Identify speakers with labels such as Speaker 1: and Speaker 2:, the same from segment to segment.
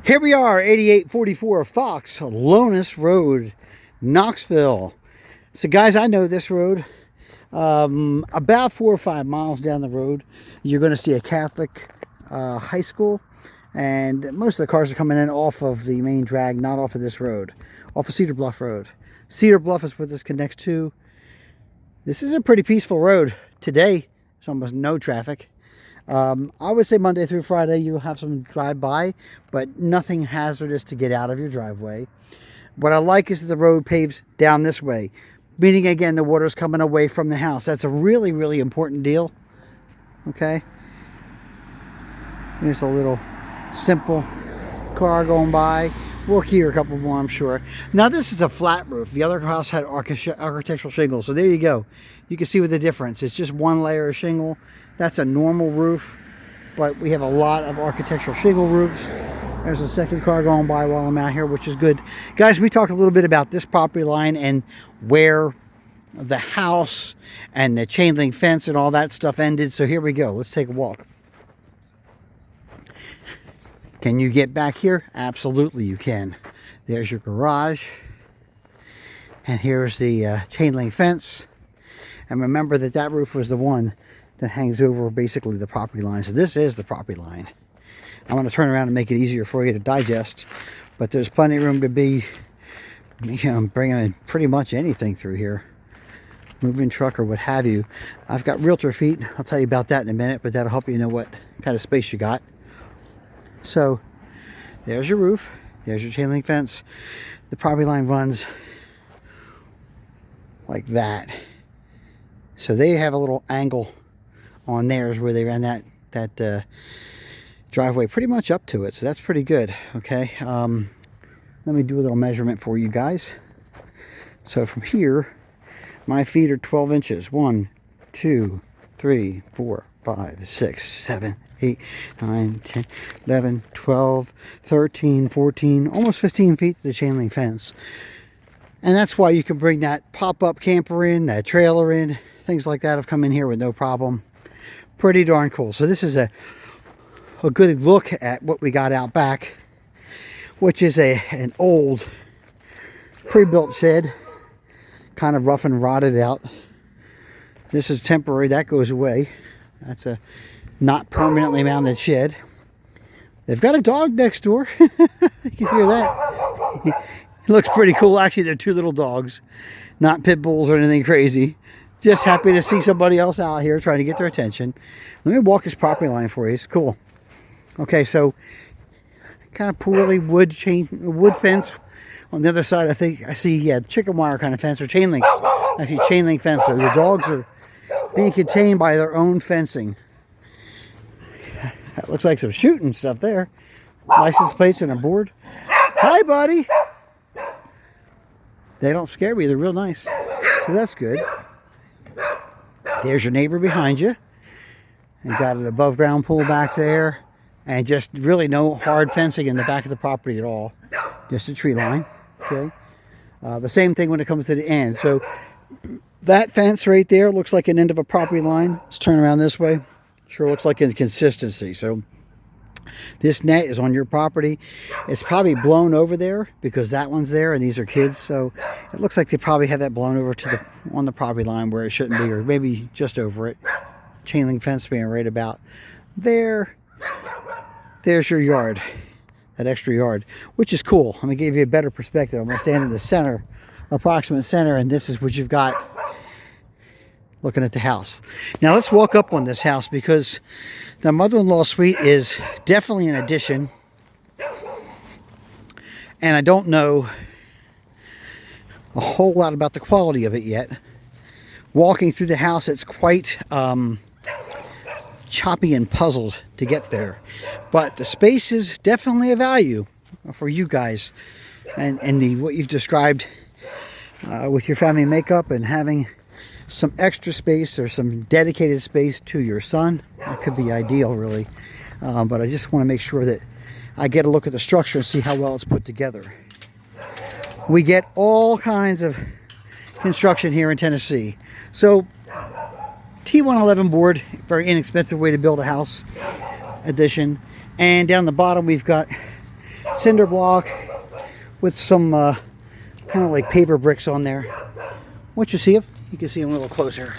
Speaker 1: Here we are, 8844 Fox Lonas Road, Knoxville. So guys, I know this road. About 4 or 5 miles down the road, you're going to see a Catholic high school. And most of the cars are coming in off of the main drag, not off of this road. Off of Cedar Bluff Road. Cedar Bluff is what this connects to. This is a pretty peaceful road. Today, there's almost no traffic. I would say Monday through Friday you'll have some drive-by, but nothing hazardous to get out of your driveway. What I like is that the road paves down this way, meaning again the water's coming away from the house. That's a really, really important deal. Okay. Here's a little simple car going by. We'll hear a couple more, I'm sure. Now this is a flat roof. The other house had architectural shingles, so there you go. You can see with the difference. It's just one layer of shingle. That's a normal roof, but we have a lot of architectural shingle roofs. There's a second car going by while I'm out here, which is good. Guys, we talked a little bit about this property line and where the house and the chain link fence and all that stuff ended. So here we go. Let's take a walk. Can you get back here? Absolutely you can. There's your garage. And here's the chain link fence. And remember that that roof was the one that hangs over basically the property line. So this is the property line. I'm going to turn around and make it easier for you to digest. But there's plenty of room to be, bringing in pretty much anything through here. Moving truck or what have you. I've got realtor feet. I'll tell you about that in a minute, but that'll help you know what kind of space you got. So there's your roof. There's your chain link fence. The property line runs like that. So they have a little angle on theirs where they ran that driveway pretty much up to it. So that's pretty good. Okay. Let me do a little measurement for you guys. So from here, my feet are 12 inches. 1, 2, 3, 4, 5, 6, 7, 8, 9, 10, 11, 12, 13, 14, almost 15 feet to the chain link fence. And that's why you can bring that pop-up camper in, that trailer in, things like that have come in here with no problem. Pretty darn cool. So this is a good look at what we got out back, which is an old pre-built shed, kind of rough and rotted out. This is temporary. That goes away. That's a not permanently mounted shed. They've got a dog next door. You can hear that. It looks pretty cool. Actually, they're 2 little dogs, not pit bulls or anything crazy. Just happy to see somebody else out here trying to get their attention. Let me walk this property line for you. It's cool. Okay, so kind of poorly wood fence. On the other side, I think I see, yeah, chicken wire kind of fence or chain link. Actually, chain link fence. So the dogs are being contained by their own fencing. That looks like some shooting stuff there. License plates and a board. Hi, buddy. They don't scare me. They're real nice. So that's good. There's your neighbor behind you. You got an above ground pool back there. And just really no hard fencing in the back of the property at all. Just a tree line. Okay. The same thing when it comes to the end. So that fence right there looks like an end of a property line. Let's turn around this way. Sure looks like inconsistency. So this net is on your property. It's probably blown over there because that one's there and these are kids. So it looks like they probably have that blown over to on the property line where it shouldn't be, or maybe just over it. Chain link fence being right about there. There's your yard, that extra yard, which is cool. I'm gonna give you a better perspective. I'm gonna stand in the center, approximate center, and this is what you've got looking at the house. Now let's walk up on this house because the mother-in-law suite is definitely an addition. And I don't know a whole lot about the quality of it yet. Walking through the house, it's quite choppy and puzzled to get there. But the space is definitely a value for you guys. And what you've described with your family makeup and having some extra space or some dedicated space to your son, that could be ideal, really. But I just want to make sure that I get a look at the structure and see how well it's put together. We get all kinds of construction here in Tennessee. So T111 board, very inexpensive way to build a house addition. And down the bottom we've got cinder block with some kind of like paver bricks on there. Once you see them, you can see them a little closer.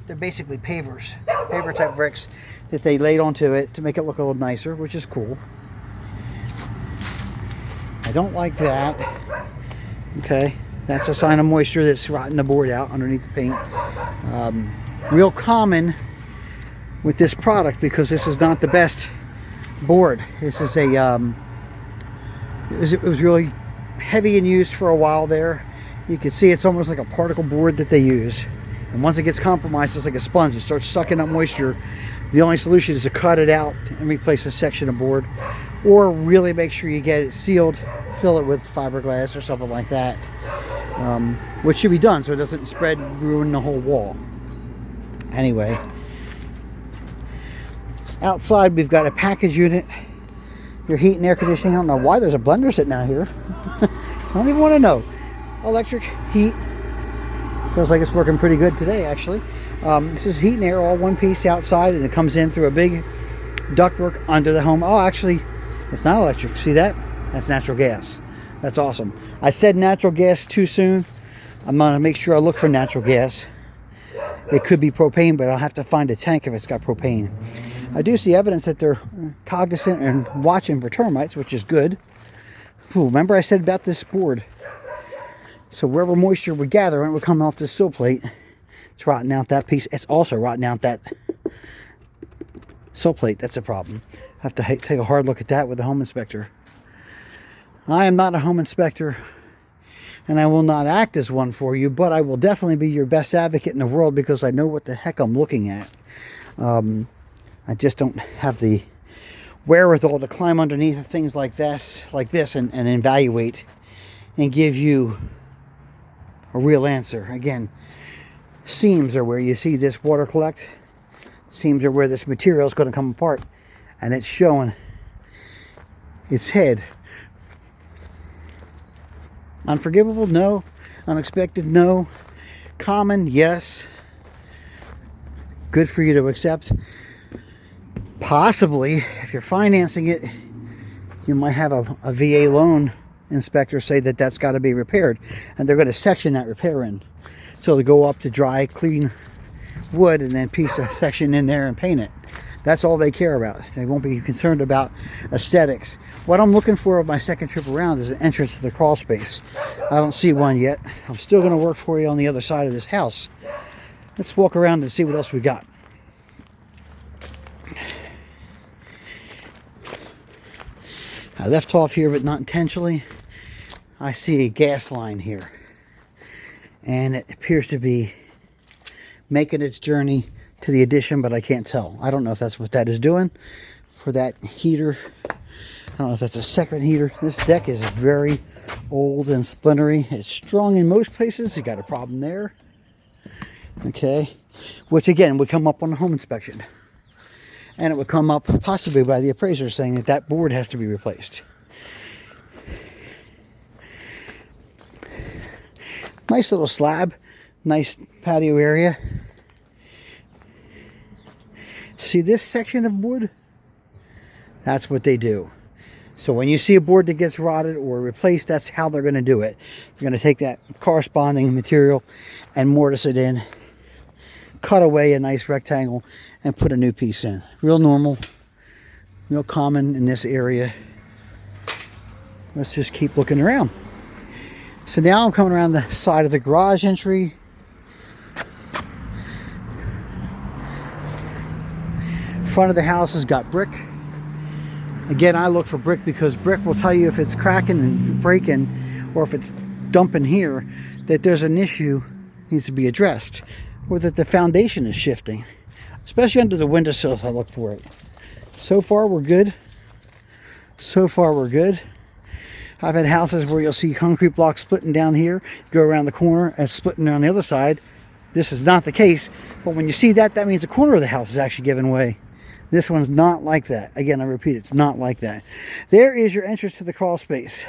Speaker 1: They're basically paver type bricks that they laid onto it to make it look a little nicer, which is cool. I don't like that. Okay, that's a sign of moisture that's rotting the board out underneath the paint. Real common with this product, because this is not the best board. This is a it was really heavy in use for a while there. You can see it's almost like a particle board that they use, and once it gets compromised, it's like a sponge. It starts sucking up moisture. The only solution is to cut it out and replace a section of board, or really make sure you get it sealed, fill it with fiberglass or something like that, which should be done so it doesn't spread and ruin the whole wall. Anyway, outside we've got a package unit, your heat and air conditioning. I don't know why there's a blender sitting out here. I don't even want to know. Electric, heat. Feels like it's working pretty good today, actually. This is heat and air, all one piece outside, and it comes in through a big ductwork under the home. Oh, actually, it's not electric. See that? That's natural gas. That's awesome. I said natural gas too soon. I'm going to make sure I look for natural gas. It could be propane, but I'll have to find a tank if it's got propane. I do see evidence that they're cognizant and watching for termites, which is good. Ooh, remember I said about this board? So wherever moisture would gather, when it would come off this sill plate, it's rotting out that piece. It's also rotting out that sill plate. That's a problem. I have to take a hard look at that with the home inspector. I am not a home inspector, and I will not act as one for you, but I will definitely be your best advocate in the world, because I know what the heck I'm looking at. I just don't have the wherewithal to climb underneath things like this and evaluate and give you a real answer. Again, seams are where you see this water collect. Seams are where this material is going to come apart, and it's showing its head. Unforgivable? No. Unexpected? No. Common? Yes. Good for you to accept. Possibly, if you're financing it, you might have a VA loan inspector say that that's got to be repaired, and they're going to section that repair in. So they go up to dry, clean wood, and then piece a section in there and paint it. That's all they care about. They won't be concerned about aesthetics. What I'm looking for of my second trip around is an entrance to the crawl space. I don't see one yet. I'm still going to work for you on the other side of this house. Let's walk around and see what else we got. I left off here, but not intentionally. I see a gas line here, and it appears to be making its journey to the addition, but I can't tell. I don't know if that's what that is doing for that heater. I don't know if that's a second heater. This deck is very old and splintery. It's strong in most places. You got a problem there. Okay, which again would come up on the home inspection, and it would come up possibly by the appraiser saying that that board has to be replaced. Nice little slab, nice patio area. See this section of wood? That's what they do. So when you see a board that gets rotted or replaced, that's how they're going to do it. They're going to take that corresponding material and mortise it in, cut away a nice rectangle, and put a new piece in. Real normal, real common in this area. Let's just keep looking around. So now I'm coming around the side of the garage entry. Front of the house has got brick. Again, I look for brick because brick will tell you if it's cracking and breaking, or if it's dumping here, that there's an issue needs to be addressed, or that the foundation is shifting. Especially under the windowsills, I look for it. So far, we're good. So far, we're good. I've had houses where you'll see concrete blocks splitting down here, go around the corner and splitting on the other side. This is not the case, but when you see that, that means the corner of the house is actually giving way. This one's not like that. Again, I repeat, it's not like that. There is your entrance to the crawl space.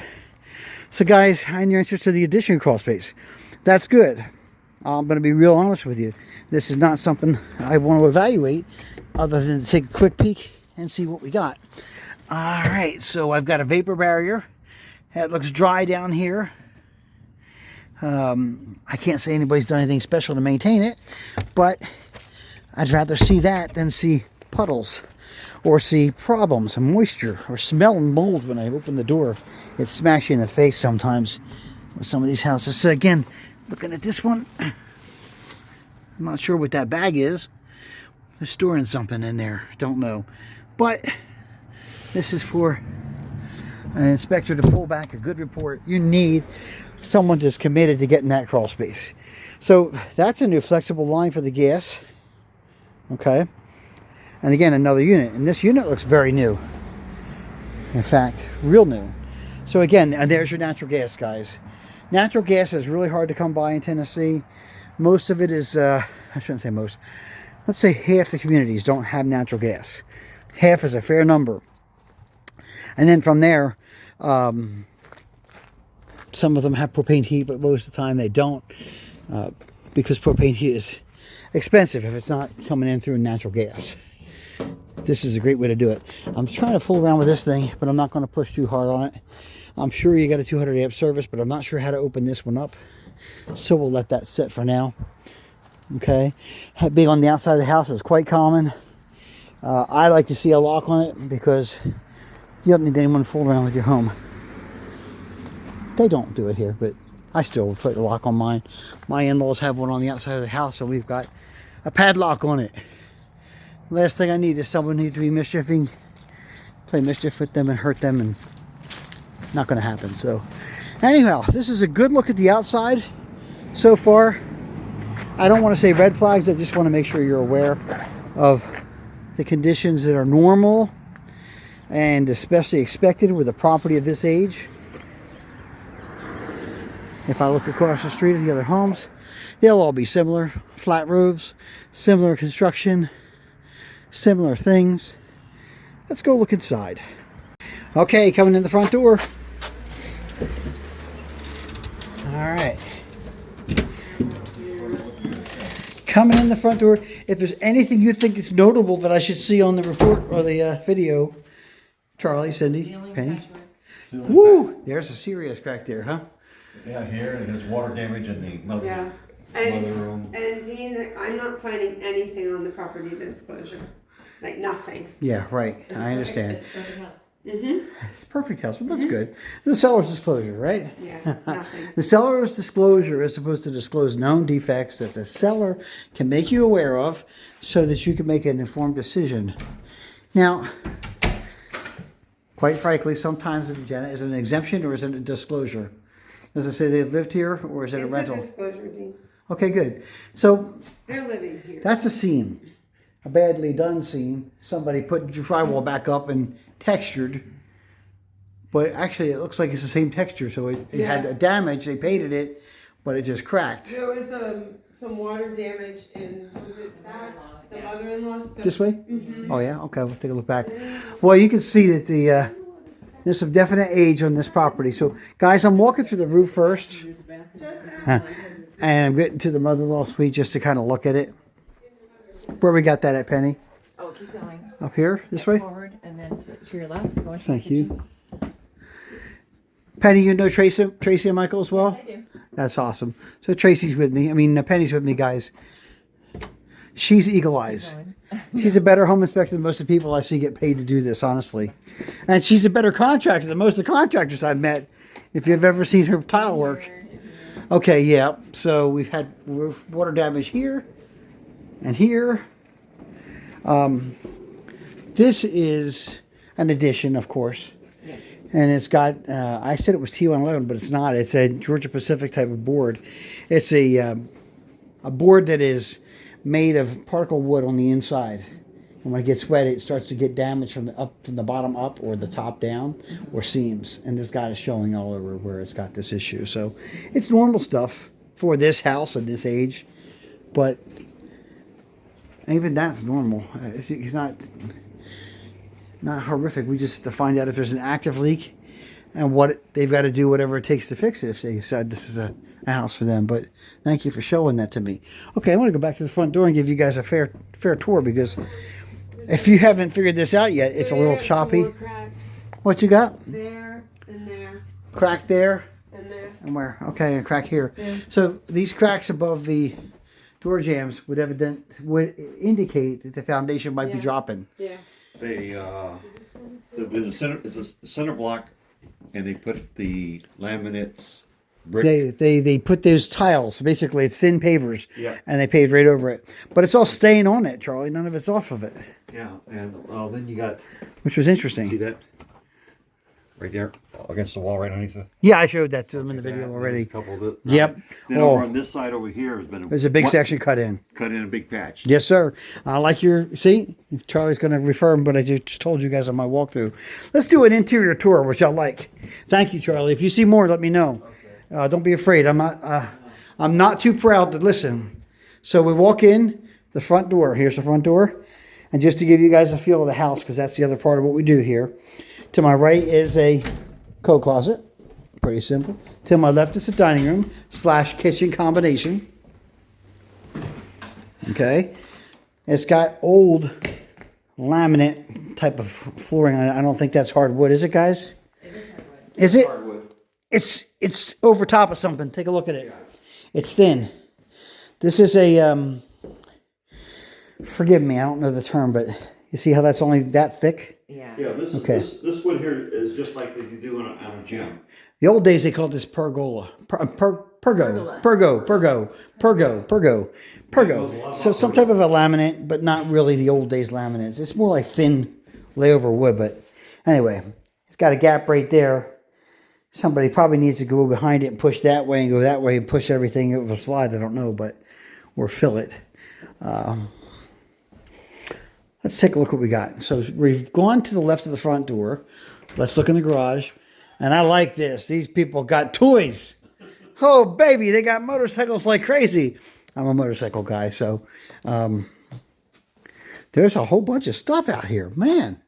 Speaker 1: So guys, and your entrance to the addition crawl space. That's good. I'm going to be real honest with you. This is not something I want to evaluate other than to take a quick peek and see what we got. All right, so I've got a vapor barrier. It looks dry down here. I can't say anybody's done anything special to maintain it, but I'd rather see that than see puddles or see problems and moisture or smell mold when I open the door. It's smashing in the face sometimes with some of these houses. So again, looking at this one, I'm not sure what that bag is. They're storing something in there. Don't know. But this is for an inspector to pull back a good report. You need someone that's committed to getting that crawl space. So that's a new flexible line for the gas. Okay. And again, another unit. And this unit looks very new. In fact, real new. So again, and there's your natural gas, guys. Natural gas is really hard to come by in Tennessee. Most of it is, I shouldn't say most. Let's say half the communities don't have natural gas. Half is a fair number. And then from there, some of them have propane heat, but most of the time they don't, because propane heat is expensive if it's not coming in through natural gas. This is a great way to do it. I'm trying to fool around with this thing, but I'm not going to push too hard on it. I'm sure you got a 200 amp service, but I'm not sure how to open this one up. So we'll let that sit for now. Okay. Being on the outside of the house is quite common. I like to see a lock on it because you don't need anyone fooling around with your home. They don't do it here, but I still would put a lock on mine. My in-laws have one on the outside of the house, and we've got a padlock on it. Last thing I need is someone who needs to be mischieving, play mischief with them and hurt them, and not going to happen. So anyhow, this is a good look at the outside so far. I don't want to say red flags. I just want to make sure you're aware of the conditions that are normal and especially expected with a property of this age. If I look across the street at the other homes, they'll all be similar. Flat roofs, similar construction, similar things. Let's go look inside. Okay, coming in the front door. All right. Coming in the front door. If there's anything you think is notable that I should see on the report or the video, Charlie, Cindy, Penny. Woo! There's a serious crack there, huh?
Speaker 2: Yeah, here, and there's water damage in the mother room.
Speaker 3: And Dean, I'm not finding anything on the property disclosure. Like nothing.
Speaker 1: Yeah, right. I understand.
Speaker 4: It's a perfect house.
Speaker 3: Mm-hmm.
Speaker 1: It's a perfect house, but that's good. The seller's disclosure, right?
Speaker 3: Yeah, nothing.
Speaker 1: The seller's disclosure is supposed to disclose known defects that the seller can make you aware of so that you can make an informed decision. Now, quite frankly, sometimes, Jenna, is it an exemption or is it a disclosure? Does it say they've lived here or is it a rental?
Speaker 3: It's a disclosure, Dean.
Speaker 1: Okay, good. So
Speaker 3: They're living here.
Speaker 1: that's a seam, a badly done seam. Somebody put drywall back up and textured, but actually it looks like it's the same texture. So it had a damage. They painted it, but it just cracked.
Speaker 3: There was some water damage in, was it back? The mother-in-law's.
Speaker 1: This way? Mm-hmm. Oh yeah. Okay, we'll take a look back. Well, you can see that there's some definite age on this property. So, guys, I'm walking through the roof first, and I'm getting to the mother-in-law suite just to kind of look at it. Where we got that at, Penny?
Speaker 4: Oh, keep going.
Speaker 1: Up here, this way.
Speaker 4: Forward and then to your left. Go into
Speaker 1: Thank
Speaker 4: the
Speaker 1: you. Penny, you know Tracy and Michael as well?
Speaker 4: kitchen. I do.
Speaker 1: That's awesome. So Tracy's with me. I mean, Penny's with me, guys. She's eagle eyes. She's a better home inspector than most of the people I see get paid to do this, honestly. And she's a better contractor than most of the contractors I've met, if you've ever seen her tile work. Okay, yeah. So we've had water damage here and here. This is an addition, of course.
Speaker 4: Yes.
Speaker 1: And it's got, I said it was T111, but it's not. It's a Georgia Pacific type of board. It's a board that is made of particle wood on the inside. And when it gets wet, it starts to get damaged from the bottom up or the top down or seams. And this guy is showing all over where it's got this issue. So it's normal stuff for this house at this age. But even that's normal. It's not horrific. We just have to find out if there's an active leak and what they've got to do, whatever it takes to fix it if they decide this is a house for them. But thank you for showing that to me. Okay, I want to go back to the front door and give you guys a fair tour, because if you haven't figured this out yet, it's a little choppy. What you got?
Speaker 3: There and there
Speaker 1: Crack there
Speaker 3: and there.
Speaker 1: and where? Okay, a crack here.
Speaker 3: Yeah.
Speaker 1: So these cracks above the door jambs would indicate that the foundation might be
Speaker 3: Yeah.
Speaker 1: dropping.
Speaker 3: Yeah.
Speaker 2: The center, it's a center block, and they put the laminates brick.
Speaker 1: They put those tiles. Basically, it's thin pavers.
Speaker 2: Yeah.
Speaker 1: And they paved right over it. But it's all staying on it, Charlie. None of it's off of it,
Speaker 2: Yeah, and then you got,
Speaker 1: which was
Speaker 2: see
Speaker 1: interesting.
Speaker 2: that? Right there, against the wall, right underneath the.
Speaker 1: Yeah, I showed that to them in the video
Speaker 2: A
Speaker 1: already.
Speaker 2: couple of the.
Speaker 1: Yep.
Speaker 2: Then
Speaker 1: Oh.
Speaker 2: over on this side over here has been.
Speaker 1: There's a big section cut in.
Speaker 2: Cut in a big patch.
Speaker 1: Yes, sir. I like your. See, Charlie's going to refer him, but I just told you guys on my walkthrough. Let's do an interior tour, which I like. Thank you, Charlie. If you see more, let me know. Don't be afraid. I'm not too proud to listen. So we walk in the front door. Here's the front door, and just to give you guys a feel of the house, because that's the other part of what we do here. To my right is a coat closet. Pretty simple. To my left is a dining room / kitchen combination. Okay. It's got old laminate type of flooring. I don't think that's hardwood, is it, guys?
Speaker 4: It is hardwood.
Speaker 1: Is it?
Speaker 2: Hardwood.
Speaker 1: It's over top of something. Take a look at it. It's thin. This is a forgive me, I don't know the term, but you see how that's only that thick?
Speaker 4: Yeah.
Speaker 2: Yeah, this is
Speaker 1: Okay.
Speaker 2: this wood here is just like you do on a gym.
Speaker 1: The old days they called this pergola. Pergo. So some type of a laminate, but not really the old days laminates. It's more like thin layover wood, but anyway, it's got a gap right there. Somebody probably needs to go behind it and push that way and go that way and push everything over the slide. I don't know, but or fill it. Let's take a look what we got. So we've gone to the left of the front door. Let's look in the garage. And I like this. These people got toys. Oh, baby, they got motorcycles like crazy. I'm a motorcycle guy, so there's a whole bunch of stuff out here. Man,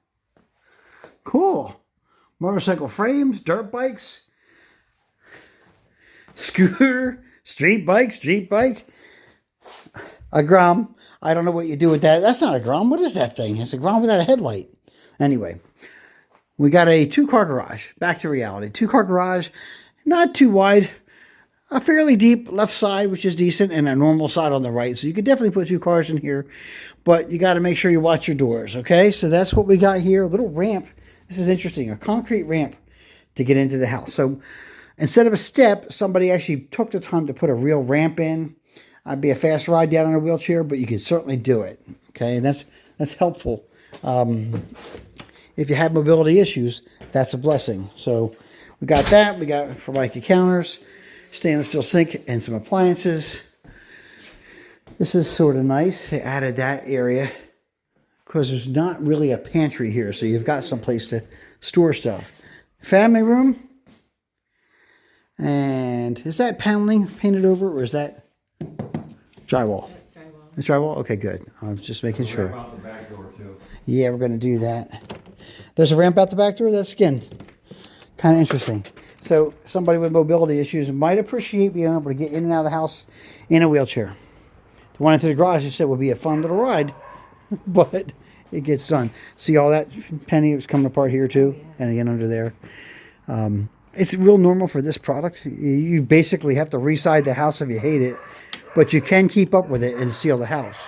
Speaker 1: cool. Motorcycle frames, dirt bikes, scooter, street bike. A Grom. I don't know what you do with that. That's not a Grom. What is that thing? It's a Grom without a headlight. Anyway, we got a 2-car garage. Back to reality. 2-car garage, not too wide. A fairly deep left side, which is decent, and a normal side on the right. So you could definitely put 2 cars in here, but you got to make sure you watch your doors, okay? So that's what we got here. A little ramp. This is interesting. A concrete ramp to get into the house. So instead of a step, somebody actually took the time to put a real ramp in. I'd be a fast ride down in a wheelchair, but you can certainly do it, okay? And that's helpful. If you have mobility issues, that's a blessing. So we got that. We got Formica counters, stainless steel sink, and some appliances. This is sort of nice. They added that area because there's not really a pantry here, so you've got some place to store stuff. Family room. And is that paneling painted over, or is that drywall?
Speaker 4: Drywall.
Speaker 1: It's drywall? Okay, good. I was just making sure.
Speaker 2: Out the back door too.
Speaker 1: Yeah, we're going to do that. There's a ramp out the back door. That's again kind of interesting. So somebody with mobility issues might appreciate being able to get in and out of the house in a wheelchair. The one into the garage, you said, would be a fun little ride, but it gets done. See all that penny was coming apart here too, and again under there. It's real normal for this product. You basically have to reside the house if you hate it, but you can keep up with it and seal the house.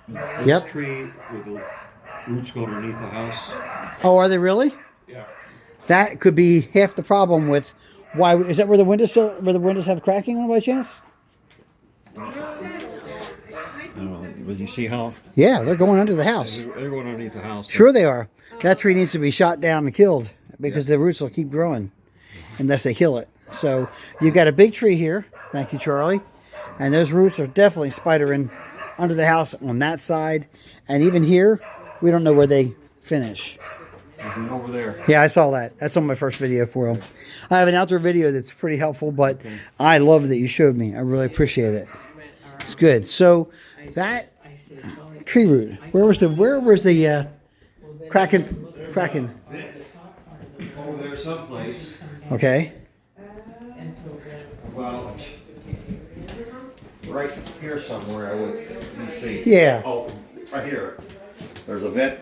Speaker 2: This
Speaker 1: Yep.
Speaker 2: tree with the roots go underneath the house.
Speaker 1: Oh, are they really?
Speaker 2: Yeah.
Speaker 1: That could be half the problem with why. Is that where the windows have cracking on by chance?
Speaker 2: But you see how
Speaker 1: Yeah, they're going under the house.
Speaker 2: they're going underneath the house.
Speaker 1: Sure they are. That tree needs to be shot down and killed because the roots will keep growing unless they kill it. So you've got a big tree here. Thank you, Charlie. And those roots are definitely spidering under the house on that side. And even here, we don't know where they finish.
Speaker 2: And over there.
Speaker 1: Yeah, I saw that. That's on my first video for them. I have an outdoor video that's pretty helpful, but I love that you showed me. I really appreciate it. It's good. So that tree root, where was the cracking?
Speaker 2: Over there someplace.
Speaker 1: Okay.
Speaker 2: Well, right here somewhere, I would, let me see.
Speaker 1: Yeah.
Speaker 2: Oh, right here. There's a vent,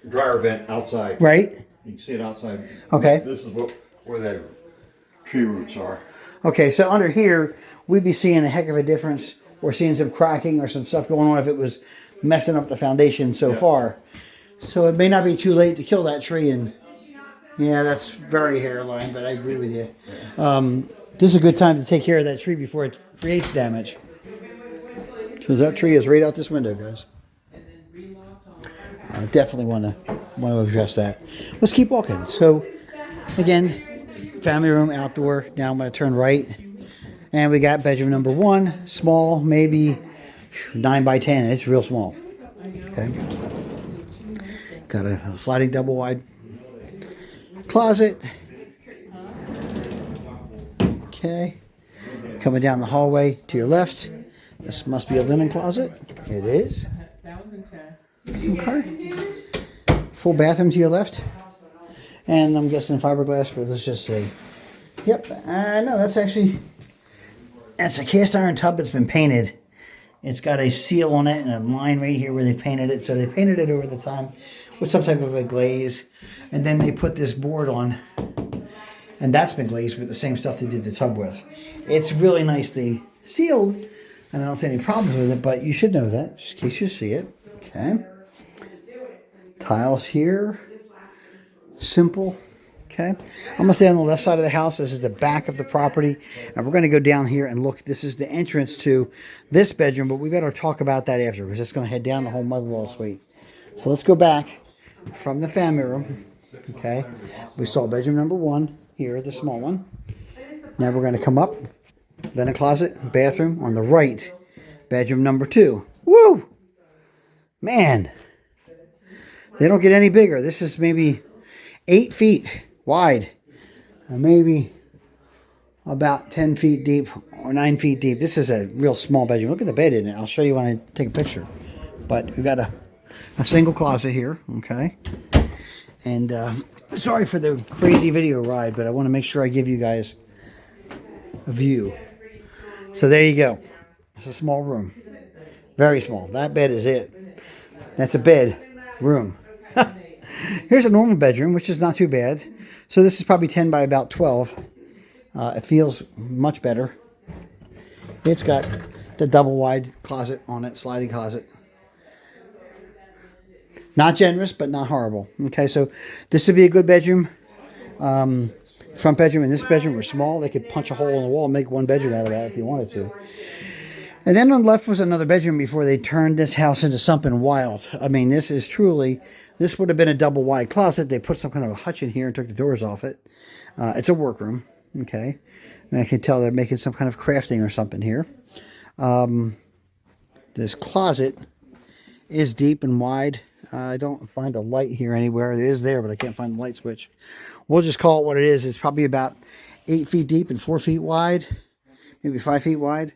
Speaker 2: dryer vent outside.
Speaker 1: Right?
Speaker 2: You can see it outside.
Speaker 1: Okay.
Speaker 2: This is where that tree roots are.
Speaker 1: Okay, so under here, we'd be seeing a heck of a difference, or seeing some cracking or some stuff going on if it was messing up the foundation so far. So it may not be too late to kill that tree. And yeah, that's very hairline, but I agree with you. This is a good time to take care of that tree before it creates damage. Because that tree is right out this window, guys. I definitely want to address that. Let's keep walking. So, again, family room, outdoor. Now I'm going to turn right. And we got bedroom number 1. Small, maybe 9 by 10. It's real small. Okay. Got a sliding double wide closet. Okay. Coming down the hallway to your left. This must be a linen closet. It is. Okay. Full bathroom to your left. And I'm guessing fiberglass, but let's just say. Yep. No, that's a cast iron tub that's been painted. It's got a seal on it and a line right here where they painted it. So they painted it over the time with some type of a glaze. And then they put this board on. And that's been glazed with the same stuff they did the tub with. It's really nicely sealed. And I don't see any problems with it, but you should know that, just in case you see it. Okay. Tiles here. Simple. Okay. I'm going to stay on the left side of the house. This is the back of the property. And we're going to go down here and look. This is the entrance to this bedroom, but we better talk about that after because it's going to head down the whole mother-in-law suite. So let's go back from the family room. Okay. We saw bedroom number 1 here, the small one. Now we're going to come up. Linen closet, bathroom on the right. Bedroom number 2. Woo! Man. They don't get any bigger. This is maybe 8 feet wide. Maybe about 10 feet deep or 9 feet deep. This is a real small bedroom. Look at the bed in it. I'll show you when I take a picture. But we've got a single closet here. Okay. And sorry for the crazy video ride, but I want to make sure I give you guys a view. So there you go. It's a small room. Very small. That bed is it. That's a bed room. Here's a normal bedroom, which is not too bad. So this is probably 10 by about 12. It feels much better. It's got the double wide closet on it, sliding closet. Not generous, but not horrible. Okay, so this would be a good bedroom. Front bedroom and this bedroom were small. They could punch a hole in the wall and make one bedroom out of that if you wanted to. And then on the left was another bedroom before they turned this house into something wild. I mean, this is truly, this would have been a double wide closet. They put some kind of a hutch in here and took the doors off it. It's a workroom, okay? And I can tell they're making some kind of crafting or something here. This closet is deep and wide. I don't find a light here anywhere. It is there, but I can't find the light switch. We'll just call it what it is. It's probably about 8 feet deep and 4 feet wide, maybe 5 feet wide.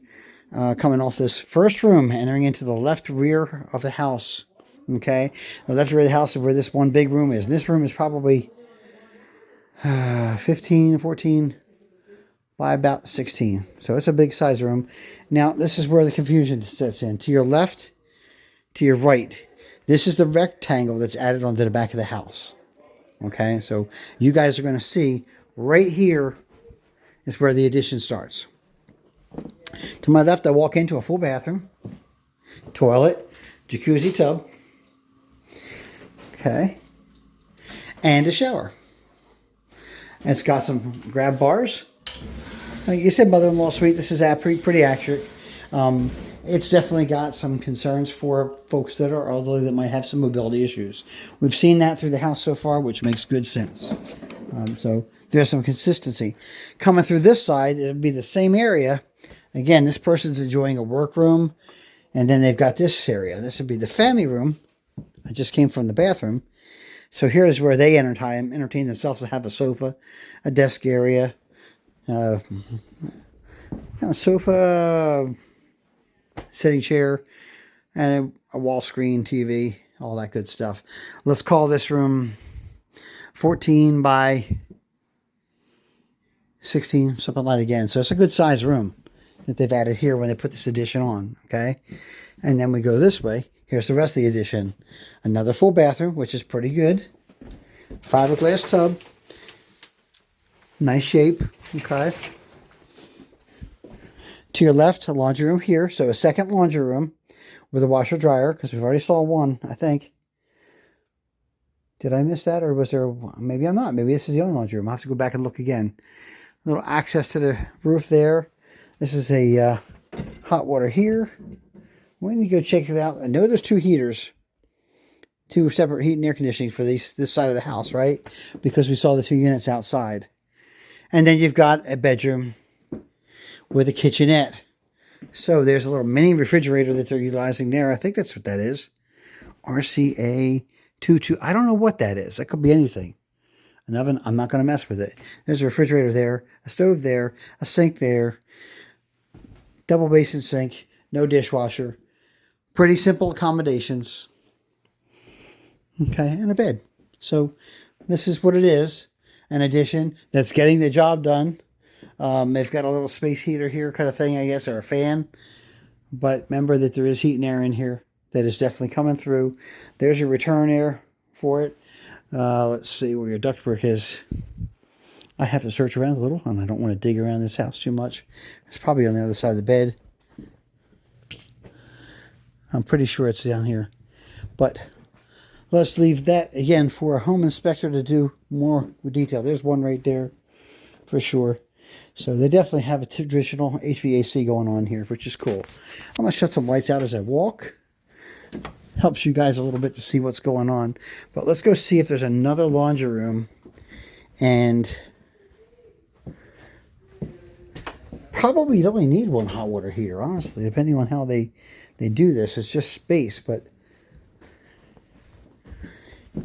Speaker 1: Coming off this first room, entering into the left rear of the house. Okay, the left rear of the house is where this one big room is. And this room is probably 15, 14 by about 16. So it's a big size room. Now, this is where the confusion sets in. To your left, to your right. This is the rectangle that's added onto the back of the house. Okay, so you guys are going to see right here is where the addition starts. To my left, I walk into a full bathroom, toilet, jacuzzi tub, okay, and a shower. It's got some grab bars. Like you said, mother-in-law suite. This is pretty accurate. It's definitely got some concerns for folks that are elderly that might have some mobility issues. We've seen that through the house so far, which makes good sense. So there's some consistency. Coming through this side, it would be the same area. Again, this person's enjoying a workroom, and then they've got this area. This would be the family room. I just came from the bathroom. So here's where they entertain themselves. They have a sofa, a desk area, a sofa, sitting chair, and a wall screen, TV, all that good stuff. Let's call this room 14 by 16, something like that again. So it's a good size room that they've added here when they put this addition on, okay? And then we go this way Here's the rest of the addition. Another full bathroom, which is pretty good. Fiberglass tub. Nice shape. Okay. To your left, a laundry room here. So a second laundry room with a washer dryer, because we've already saw one, I think. Did I miss that, or was there? Maybe I'm not. Maybe this is the only laundry room. I'll have to go back and look again. A little access to the roof there. This is a hot water here. When you go check it out, I know there's 2 heaters, 2 separate heat and air conditioning for this side of the house, right? Because we saw the 2 units outside. And then you've got a bedroom with a kitchenette. So there's a little mini refrigerator that they're utilizing there. I think that's what that is. RCA 22. I don't know what that is. That could be anything. An oven, I'm not going to mess with it. There's a refrigerator there, a stove there, a sink there, double basin sink, no dishwasher. Pretty simple accommodations. Okay, and a bed. So this is what it is. An addition that's getting the job done. They've got a little space heater here kind of thing, I guess, or a fan. But remember that there is heat and air in here that is definitely coming through. There's your return air for it. Let's see where your ductwork is. I have to search around a little, and I don't want to dig around this house too much. It's probably on the other side of the bed. I'm pretty sure it's down here. But let's leave that, again, for a home inspector to do more detail. There's one right there for sure. So they definitely have a traditional HVAC going on here, which is cool. I'm going to shut some lights out as I walk. Helps you guys a little bit to see what's going on. But let's go see if there's another laundry room. And probably you only need 1 hot water heater, honestly, depending on how they do this. It's just space, but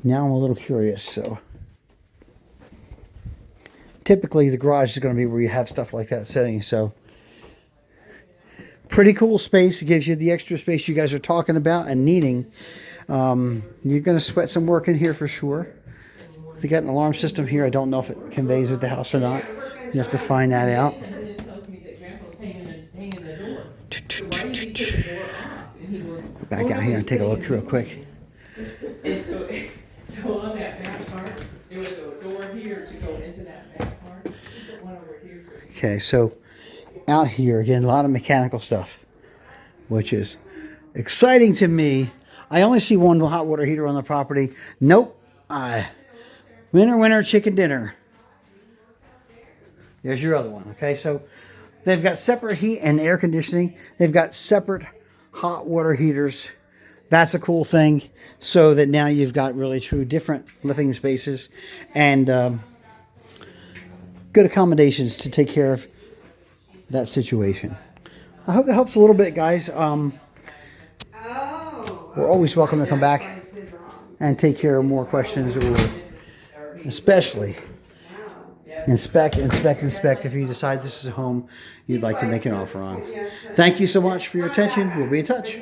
Speaker 1: now I'm a little curious. So typically the garage is going to be where you have stuff like that sitting. So pretty cool space. It gives you the extra space you guys are talking about and needing. You're going to sweat some work in here for sure. They got an alarm system here. I don't know if it conveys with the house or not. You have to find that out. Back out here and take a look real quick.
Speaker 5: And so on that back part, there was a door here to go into that back part. Put one over here.
Speaker 1: Okay, so out here, again, a lot of mechanical stuff, which is exciting to me. I only see 1 hot water heater on the property. Nope. Winner, chicken dinner. There's your other one. Okay, so they've got separate heat and air conditioning. They've got separate hot water heaters. That's a cool thing. So that now you've got really true different living spaces and good accommodations to take care of that situation. I hope that helps a little bit, guys. We're always welcome to come back and take care of more questions, or especially inspect if you decide this is a home you'd like to make an offer on. Thank you so much for your attention. We'll be in touch.